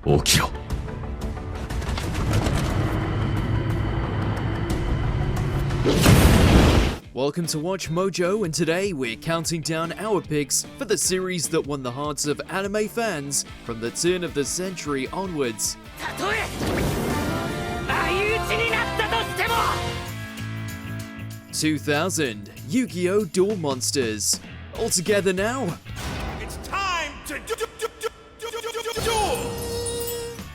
起きろ。Welcome to Watch Mojo, and today we're counting down our picks for the series that won the hearts of anime fans from the turn of the century onwards. 2000, Yu-Gi-Oh! Duel Monsters. All together now. It's time to duel!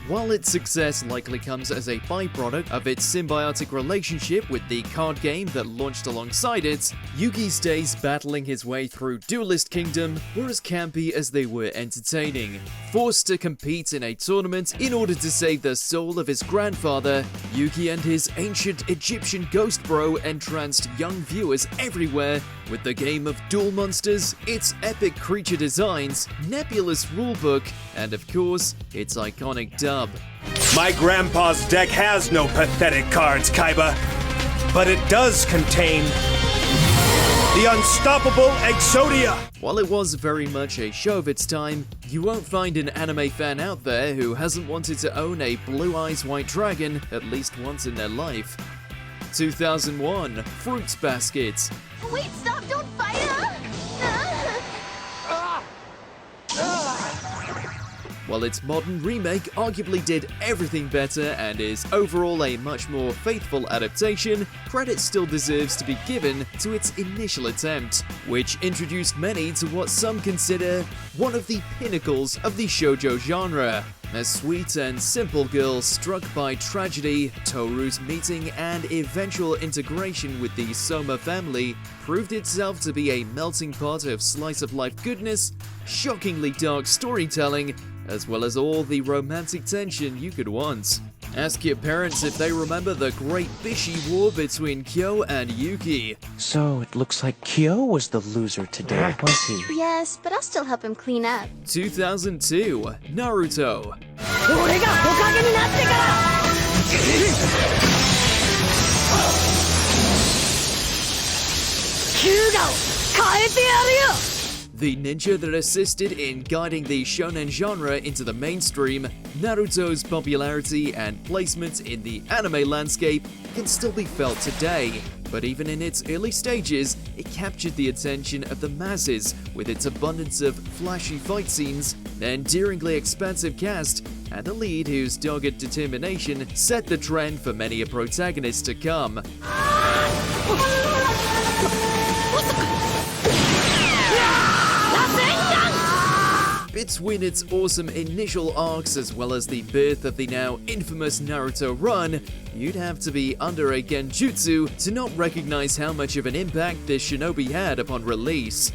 While its success likely comes as a byproduct of its symbiotic relationship with the card game that launched alongside it, Yugi's days battling his way through Duelist Kingdom were as campy as they were entertaining. Forced to compete in a tournament in order to save the soul of his grandfather, Yugi and his ancient Egyptian ghost bro entranced young viewers everywhere with the game of Duel Monsters, its epic creature designs, nebulous rulebook, and of course, its iconic dub. My grandpa's deck has no pathetic cards, Kaiba, but it does contain the unstoppable Exodia! While it was very much a show of its time, you won't find an anime fan out there who hasn't wanted to own a Blue Eyes White Dragon at least once in their life. 2001, Fruits Basket. Wait, stop, don't fight her! While its modern remake arguably did everything better and is overall a much more faithful adaptation, credit still deserves to be given to its initial attempt, which introduced many to what some consider one of the pinnacles of the shoujo genre. A sweet and simple girl struck by tragedy, Toru's meeting and eventual integration with the Soma family proved itself to be a melting pot of slice-of-life goodness, shockingly dark storytelling, as well as all the romantic tension you could want. Ask your parents if they remember the great Bishi war between Kyo and Yuki. So it looks like Kyo was the loser today, was he? Yes, but I'll still help him clean up. 2002, Naruto. The ninja that assisted in guiding the shonen genre into the mainstream, Naruto's popularity and placement in the anime landscape can still be felt today. But even in its early stages, it captured the attention of the masses with its abundance of flashy fight scenes, an endearingly expansive cast, and a lead whose dogged determination set the trend for many a protagonist to come. Between its awesome initial arcs as well as the birth of the now infamous Naruto run, you'd have to be under a genjutsu to not recognize how much of an impact this shinobi had upon release.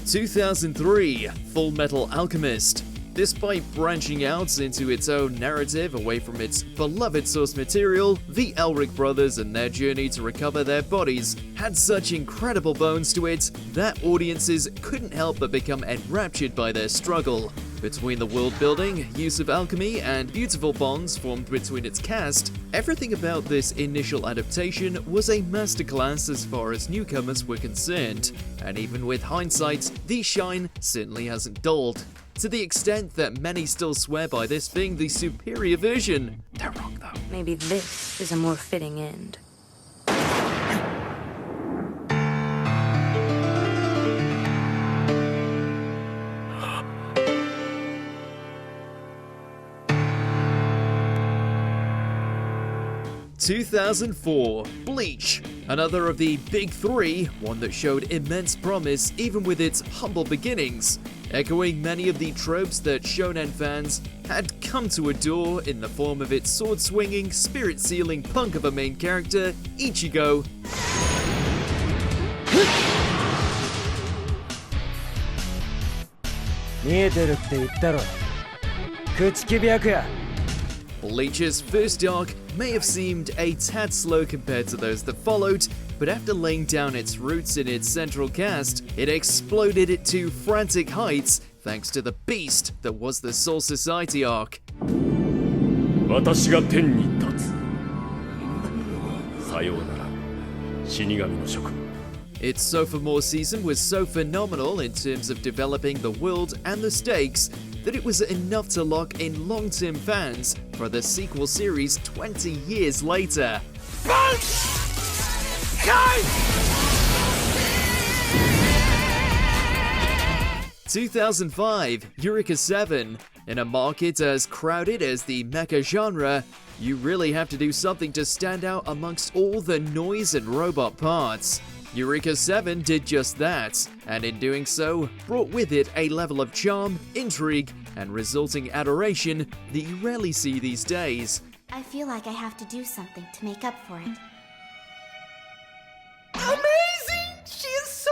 2003, Fullmetal Alchemist. Despite branching out into its own narrative away from its beloved source material, the Elric brothers and their journey to recover their bodies had such incredible bones to it that audiences couldn't help but become enraptured by their struggle. Between the world building, use of alchemy, and beautiful bonds formed between its cast, everything about this initial adaptation was a masterclass as far as newcomers were concerned, and even with hindsight, the shine certainly hasn't dulled. To the extent that many still swear by this being the superior version. They're wrong though. Maybe this is a more fitting end. (2004) Bleach. Another of the big three, one that showed immense promise even with its humble beginnings, echoing many of the tropes that shonen fans had come to adore in the form of its sword-swinging, spirit-sealing punk of a main character, Ichigo. Bleach's first arc may have seemed a tad slow compared to those that followed, but after laying down its roots in its central cast, it exploded it to frantic heights thanks to the beast that was the Soul Society arc. 私が天に立つ。さようなら、死神の諸君。Its sophomore season was so phenomenal in terms of developing the world and the stakes that it was enough to lock in long-term fans for the sequel series 20 years later. 2005, Eureka 7. In a market as crowded as the mecha genre, you really have to do something to stand out amongst all the noise and robot parts. Eureka 7 did just that, and in doing so, brought with it a level of charm, intrigue, and resulting adoration that you rarely see these days. I feel like I have to do something to make up for it. Amazing! She is so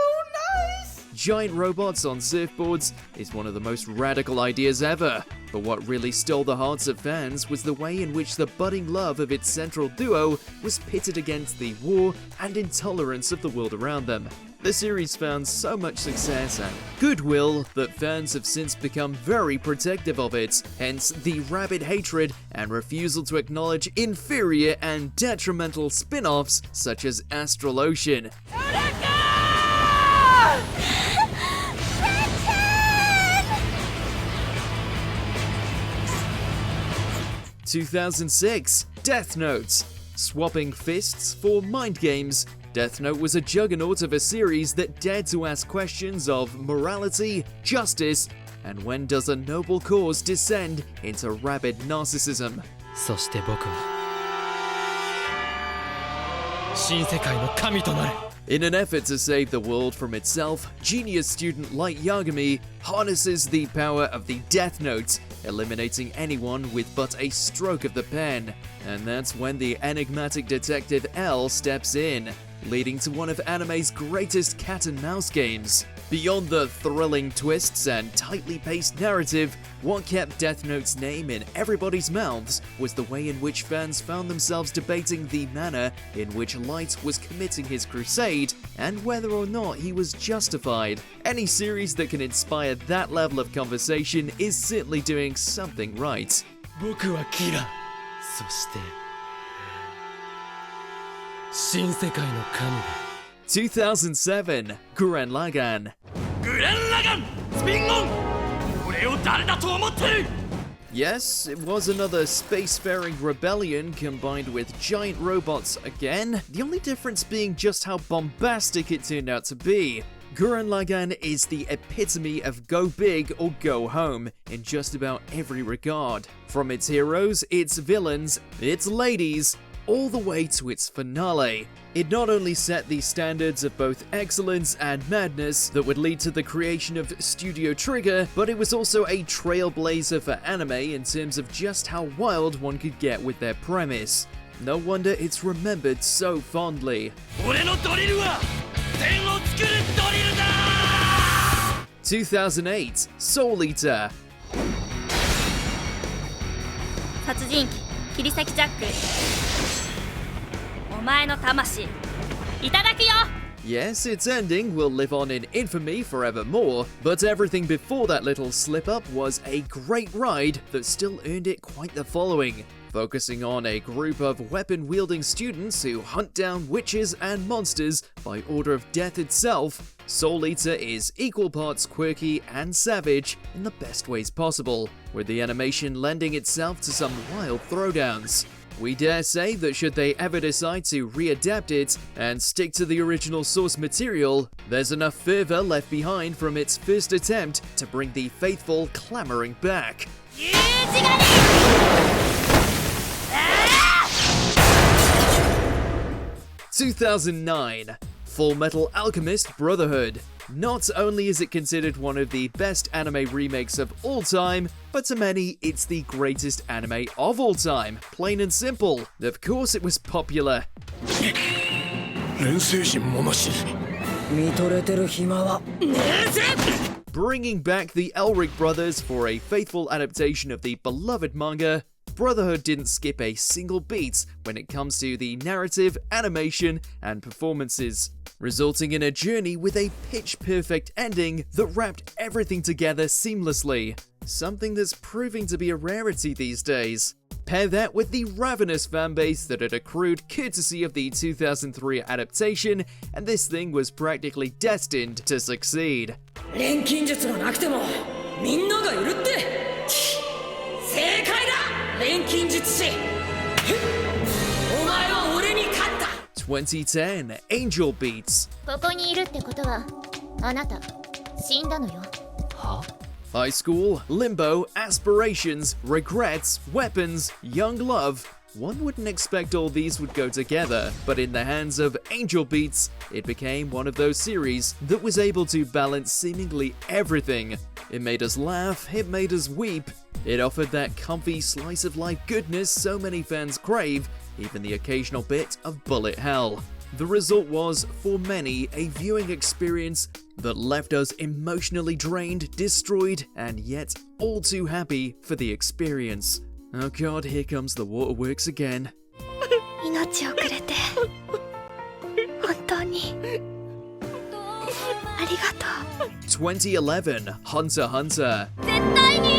nice! Giant robots on surfboards is one of the most radical ideas ever, but what really stole the hearts of fans was the way in which the budding love of its central duo was pitted against the war and intolerance of the world around them. The series found so much success and goodwill that fans have since become very protective of it, hence the rabid hatred and refusal to acknowledge inferior and detrimental spin-offs such as Astral Ocean. 2006, Death Note. Swapping fists for mind games, Death Note was a juggernaut of a series that dared to ask questions of morality, justice, and when does a noble cause descend into rabid narcissism. そして僕は新世界の神となる。 In an effort to save the world from itself, genius student Light Yagami harnesses the power of the Death Note, eliminating anyone with but a stroke of the pen. And that's when the enigmatic detective L steps in, leading to one of anime's greatest cat and mouse games. Beyond the thrilling twists and tightly paced narrative, what kept Death Note's name in everybody's mouths was the way in which fans found themselves debating the manner in which Light was committing his crusade and whether or not he was justified. Any series that can inspire that level of conversation is certainly doing something right. 僕はキラ。そして新世界の神だ。 2007, Gurren Lagann. グレン・ラガンスピンオン俺を誰だと思ってる Yes, it was another spacefaring rebellion combined with giant robots again, the only difference being just how bombastic it turned out to be. Gurren Lagann is the epitome of go big or go home in just about every regard. From its heroes, its villains, its ladies, all the way to its finale. It not only set the standards of both excellence and madness that would lead to the creation of Studio Trigger, but it was also a trailblazer for anime in terms of just how wild one could get with their premise. No wonder it's remembered so fondly. 俺のドリルは天を作るドリルだ 2008, Soul Eater. 殺人鬼切り裂きジャックお前の魂いただくよ Yes, its ending will live on in infamy forevermore, but everything before that little slip-up was a great ride that still earned it quite the following. Focusing on a group of weapon-wielding students who hunt down witches and monsters by order of death itself, Soul Eater is equal parts quirky and savage in the best ways possible, with the animation lending itself to some wild throwdowns. We dare say that should they ever decide to readapt it and stick to the original source material, there's enough fervor left behind from its first attempt to bring the faithful clamoring back. 2009, Fullmetal Alchemist Brotherhood. Not only is it considered one of the best anime remakes of all time, but to many, it's the greatest anime of all time. Plain and simple. Of course it was popular. 錬成心もなし見とれてる暇はねえぜ Bringing back the Elric brothers for a faithful adaptation of the beloved manga, Brotherhood didn't skip a single beat when it comes to the narrative, animation, and performances, resulting in a journey with a pitch-perfect ending that wrapped everything together seamlessly, something that's proving to be a rarity these days. Pair that with the ravenous fanbase that had accrued courtesy of the 2003 adaptation, and this thing was practically destined to succeed. 錬金術がなくてもみんながいるって。正解だ、錬金術師。お前は俺に勝った。2010 Angel Beats. ここにいるってことは、あなた死んだのよ。は? High school, limbo, aspirations, regrets, weapons, young love. One wouldn't expect all these would go together, but in the hands of Angel Beats, it became one of those series that was able to balance seemingly everything. It made us laugh, it made us weep, it offered that comfy slice of life goodness so many fans crave, even the occasional bit of bullet hell. The result was, for many, a viewing experience that left us emotionally drained, destroyed, and yet all too happy for the experience. Oh god, here comes the waterworks again. 命をくれて本当にありがとう。2011 Hunter x Hunter. 絶対に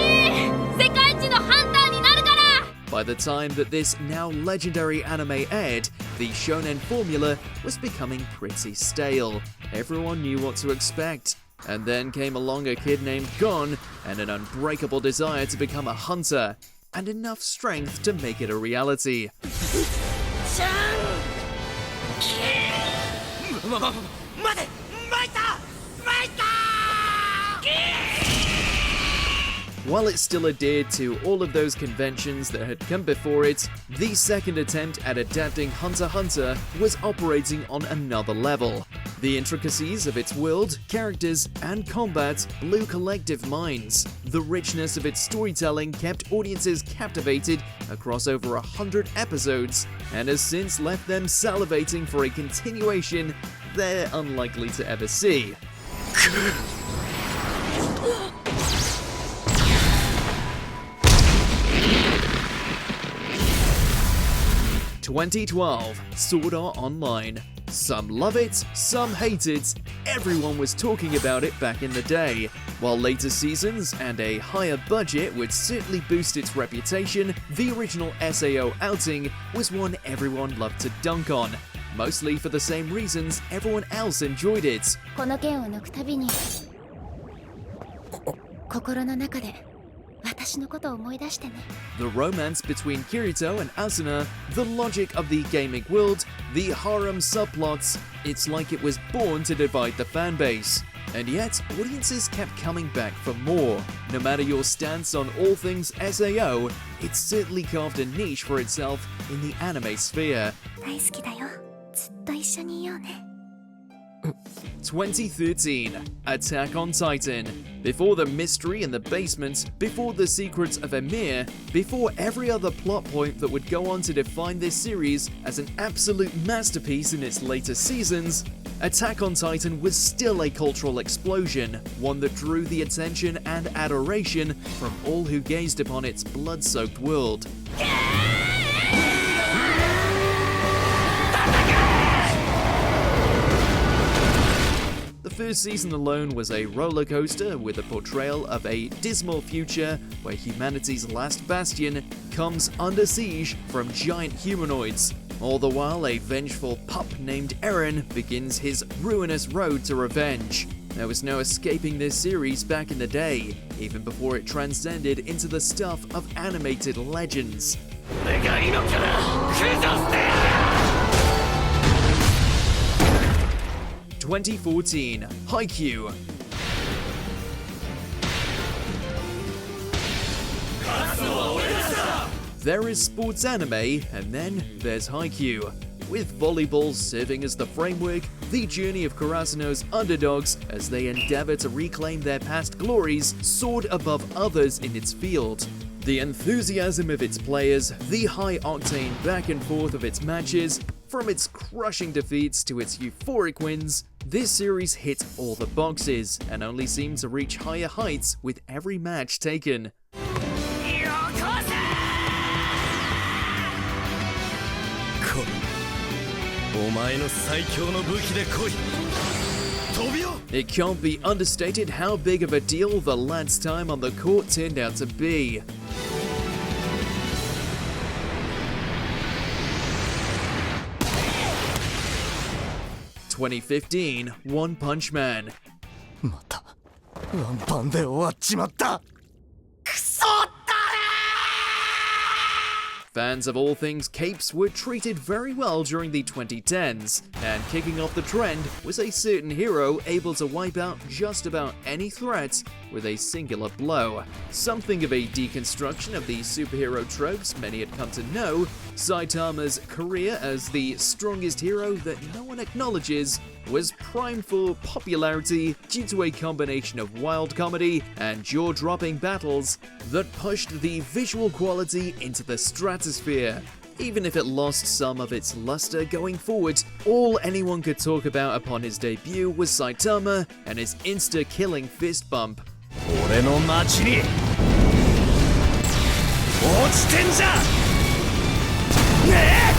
世界一のハンターになるから。 By the time that this now legendary anime aired, the shonen formula was becoming pretty stale. Everyone knew what to expect. And then came along a kid named Gon and an unbreakable desire to become a hunter, and enough strength to make it a reality. While it still adhered to all of those conventions that had come before it, the second attempt at adapting Hunter x Hunter was operating on another level. The intricacies of its world, characters, and combat blew collective minds. The richness of its storytelling kept audiences captivated across over 100 episodes, and has since left them salivating for a continuation they're unlikely to ever see. 2012 Sword Art Online. Some love it, some hate it, everyone was talking about it back in the day. While later seasons and a higher budget would certainly boost its reputation, the original SAO outing was one everyone loved to dunk on. Mostly for the same reasons everyone else enjoyed it. この剣を抜くたびに心の中で私のことを思い出してね。 The romance between Kirito and Asuna, the logic of the gaming world, the harem subplots, it's like it was born to divide the fanbase. And yet, audiences kept coming back for more. No matter your stance on all things SAO, it certainly carved a niche for itself in the anime sphere. 大好きだよ。ずっと一緒にいようね。 2013 Attack on Titan. Before the mystery in the basement, before the secrets of Emir, before every other plot point that would go on to define this series as an absolute masterpiece in its later seasons, Attack on Titan was still a cultural explosion, one that drew the attention and adoration from all who gazed upon its blood-soaked world. The first season alone was a roller coaster with a portrayal of a dismal future where humanity's last bastion comes under siege from giant humanoids. All the while, a vengeful pup named Eren begins his ruinous road to revenge. There was no escaping this series back in the day, even before it transcended into the stuff of animated legends. 2014 Haikyu. There is sports anime, and then there's Haikyu. With volleyball serving as the framework, the journey of Karasuno's underdogs as they endeavor to reclaim their past glories soared above others in its field. The enthusiasm of its players, the high-octane back and forth of its matches, from its crushing defeats to its euphoric wins, this series hit all the boxes and only seemed to reach higher heights with every match taken. お前の最強の武器で来い。飛びよ。 It can't be understated how big of a deal the lad's time on the court turned out to be. 2015, One Punch Man. またワンパンで終わっちまった。くそったれー。 Fans of all things capes were treated very well during the 2010s, and kicking off the trend was a certain hero able to wipe out just about any threat with a singular blow. Something of a deconstruction of the superhero tropes many had come to know, Saitama's career as the strongest hero that no one acknowledges was primed for popularity due to a combination of wild comedy and jaw-dropping battles that pushed the visual quality into the stratosphere. Even if it lost some of its luster going forward, all anyone could talk about upon his debut was Saitama and his insta-killing fist bump. 俺の町に落ちてんじゃねえ。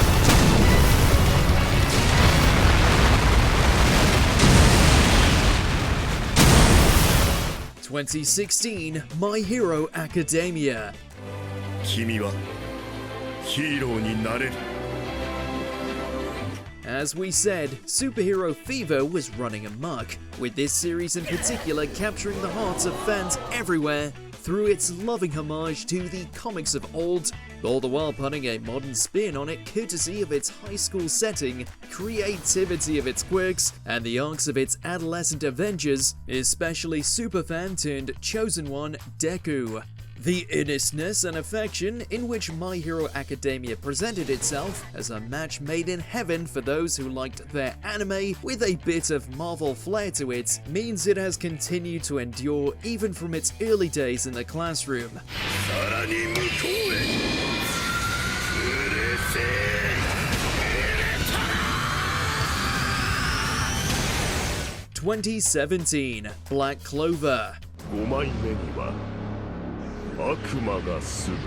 2016, My Hero Academia. 君はヒーローになれる。 As we said, superhero fever was running amok, with this series in particular capturing the hearts of fans everywhere through its loving homage to the comics of old, all the while putting a modern spin on it courtesy of its high school setting, creativity of its quirks, and the arcs of its adolescent Avengers, especially superfan turned chosen one Deku. The earnestness and affection in which My Hero Academia presented itself as a match made in heaven for those who liked their anime with a bit of Marvel flair to it means it has continued to endure even from its early days in the classroom. 2017, Black Clover. 5枚目には悪魔が住む。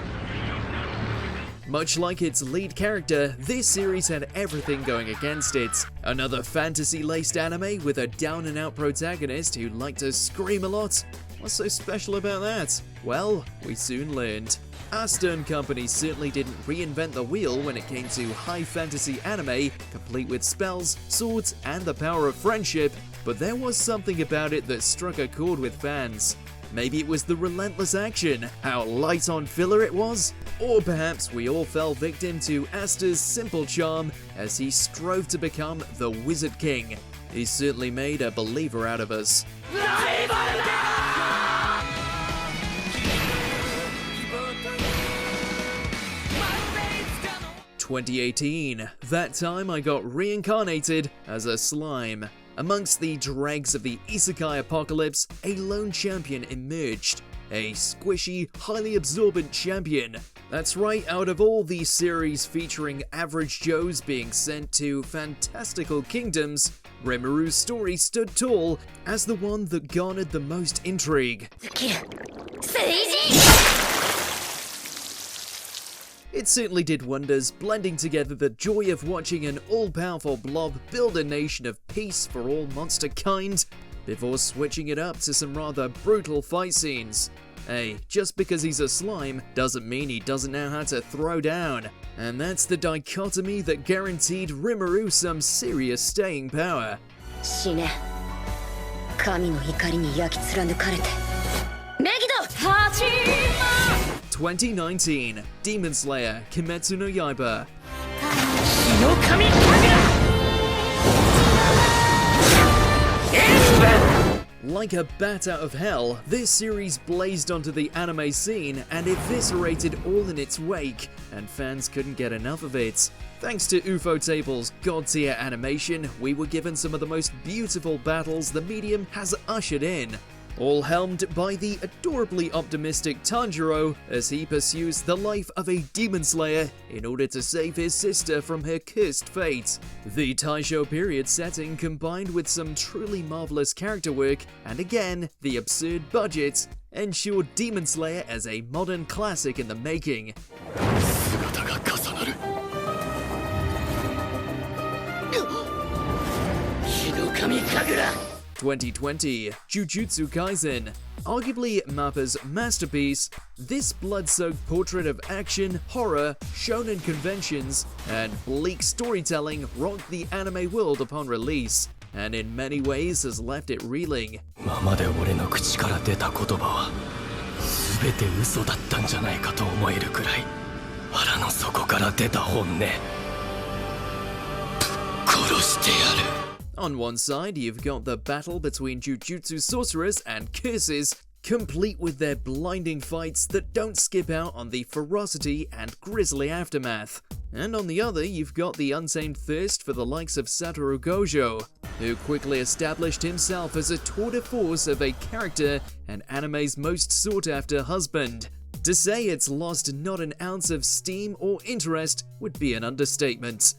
Much like its lead character, this series had everything going against it. Another fantasy-laced anime with a down-and-out protagonist who liked to scream a lot. What's so special about that? Well, we soon learned. Our Stern company certainly didn't reinvent the wheel when it came to high fantasy anime, complete with spells, swords, and the power of friendship, but there was something about it that struck a chord with fans. Maybe it was the relentless action, how light on filler it was, or perhaps we all fell victim to Asta's simple charm as he strove to become the Wizard King. He certainly made a believer out of us. 2018, that time I got reincarnated as a slime. Amongst the dregs of the isekai apocalypse, a lone champion emerged. A squishy, highly absorbent champion. That's right, out of all these series featuring average Joes being sent to fantastical kingdoms, Rimuru's story stood tall as the one that garnered the most intrigue. It certainly did wonders, blending together the joy of watching an all-powerful blob build a nation of peace for all monster kind, before switching it up to some rather brutal fight scenes. Hey, just because he's a slime doesn't mean he doesn't know how to throw down. And that's the dichotomy that guaranteed Rimuru some serious staying power. 死ね。神の怒りに焼き貫かれて。メギド始ま 2019, Demon Slayer Kimetsu no Yaiba. 日の神神だ Like a bat out of hell, this series blazed onto the anime scene and eviscerated all in its wake, and fans couldn't get enough of it. Thanks to Ufotable's god-tier animation, we were given some of the most beautiful battles the medium has ushered in, all helmed by the adorably optimistic Tanjiro as he pursues the life of a demon slayer in order to save his sister from her cursed fate. The Taisho period setting combined with some truly marvelous character work and again the absurd budget ensured Demon Slayer as a modern classic in the making. 姿が重なる。日の神神楽 2020, Jujutsu Kaisen. Arguably Mappa's masterpiece, this blood-soaked portrait of action, horror, shonen conventions, and bleak storytelling rocked the anime world upon release. and in many ways has left it reeling. 今まで俺の口から出た言葉は全て嘘だったんじゃないかと思えるくらい腹の底から出た本音ぶっ殺してやる。 On one side, you've got the battle between Jujutsu sorcerers and curses, complete with their blinding fights that don't skip out on the ferocity and grisly aftermath. And on the other, you've got the untamed thirst for the likes of Satoru Gojo, who quickly established himself as a tour de force of a character and anime's most sought-after husband. To say it's lost not an ounce of steam or interest would be an understatement.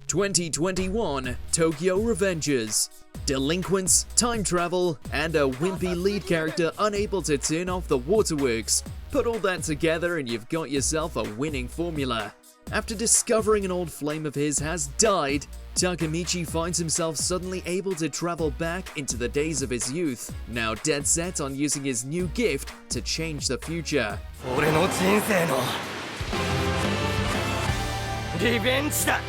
(2021) Tokyo Revengers. Delinquents, time travel, and a wimpy lead character unable to turn off the waterworks. Put all that together and you've got yourself a winning formula. After discovering an old flame of his has died, Takemichi finds himself suddenly able to travel back into the days of his youth, now dead set on using his new gift to change the future. 俺の人生のリベンジだ。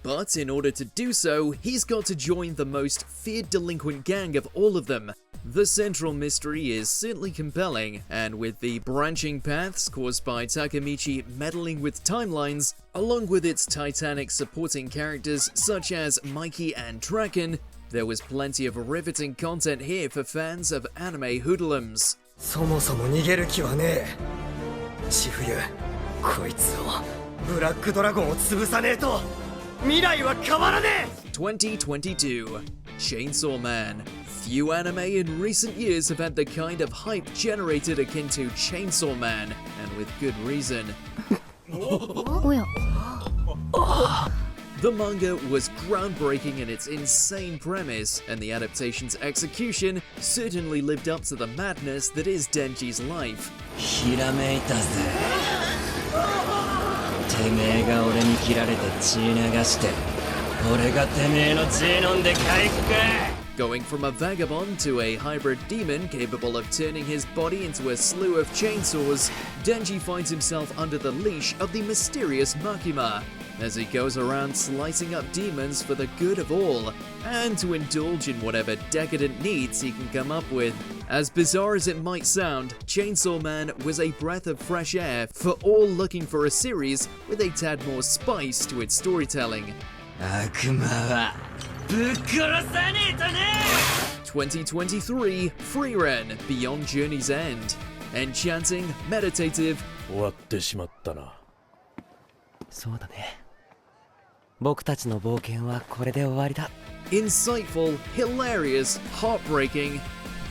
But in order to do so, he's got to join the most feared delinquent gang of all of them. The central mystery is certainly compelling, and with the branching paths caused by Takemichi meddling with timelines, along with its titanic supporting characters such as Mikey and Draken, there was plenty of riveting content here for fans of anime hoodlums. そもそも逃げる気はねえ。千冬、こいつをブラックドラゴンを潰さねえと。 2022 Chainsaw Man. Few anime in recent years have had the kind of hype generated akin to Chainsaw Man, and with good reason. The manga was groundbreaking in its insane premise, and the adaptation's execution certainly lived up to the madness that is Denji's life. ひらめいたぜ。 てめえが俺に切られて血流して俺がてめえの血飲んで回復。 Going from a vagabond to a hybrid demon capable of turning his body into a slew of chainsaws, Denji finds himself under the leash of the mysterious Makima, as he goes around slicing up demons for the good of all, and to indulge in whatever decadent needs he can come up with. As bizarre as it might sound, Chainsaw Man was a breath of fresh air for all looking for a series with a tad more spice to its storytelling. 2023 Frieren Beyond Journey's End. Enchanting, meditative, 終わってしまったな。そうだね。僕たちの冒険はこれで終わりだ。 insightful, hilarious, heartbreaking.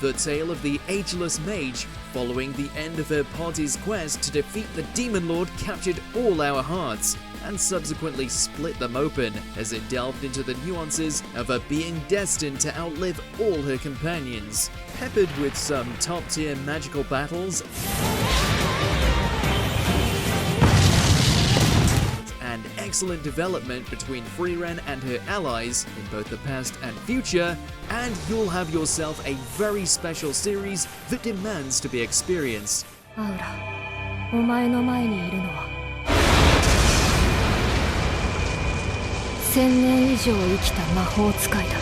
The tale of the ageless mage, following the end of her party's quest to defeat the demon lord, captured all our hearts, and subsequently split them open as it delved into the nuances of a being destined to outlive all her companions. Peppered with some top-tier magical battles and excellent development between Frieren and her allies in both the past and future, and you'll have yourself a very special series that demands to be experienced. アウラ、お前の前にいるのは1000年以上生きた魔法使いだ。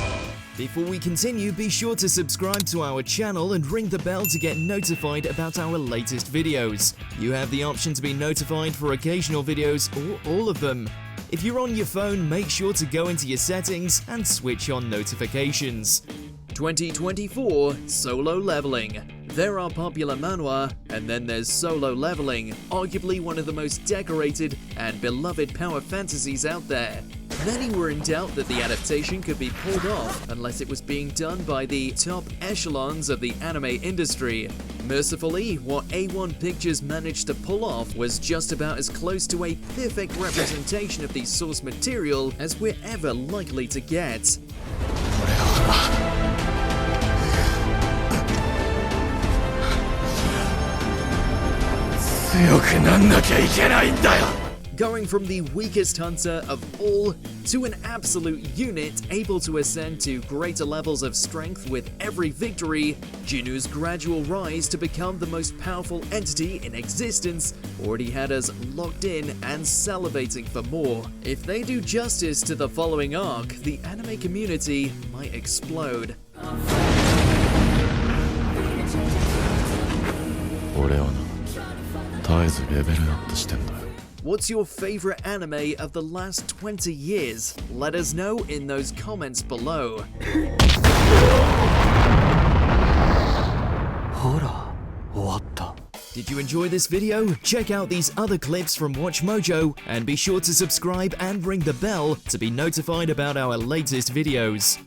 Before we continue, be sure to subscribe to our channel and ring the bell to get notified about our latest videos. You have the option to be notified for occasional videos or all of them. If you're on your phone, make sure to go into your settings and switch on notifications. 2024 Solo Leveling. There are popular manhwa, and then there's Solo Leveling, arguably one of the most decorated and beloved power fantasies out there. Many were in doubt that the adaptation could be pulled off unless it was being done by the top echelons of the anime industry. Mercifully, what A1 Pictures managed to pull off was just about as close to a perfect representation of the source material as we're ever likely to get. 強くなんなきゃいけないんだよ。going from the weakest hunter of all to an absolute unit able to ascend to greater levels of strength with every victory. Junu's gradual rise to become the most powerful entity in existence already had us locked in and salivating for more. If they do justice to the following arc, the anime community might explode. 俺はな、絶えずレベルアップしてんだよ。 What's your favorite anime of the last 20 years? Let us know in those comments below. ほら、終わった。 Did you enjoy this video? Check out these other clips from WatchMojo and be sure to subscribe and ring the bell to be notified about our latest videos.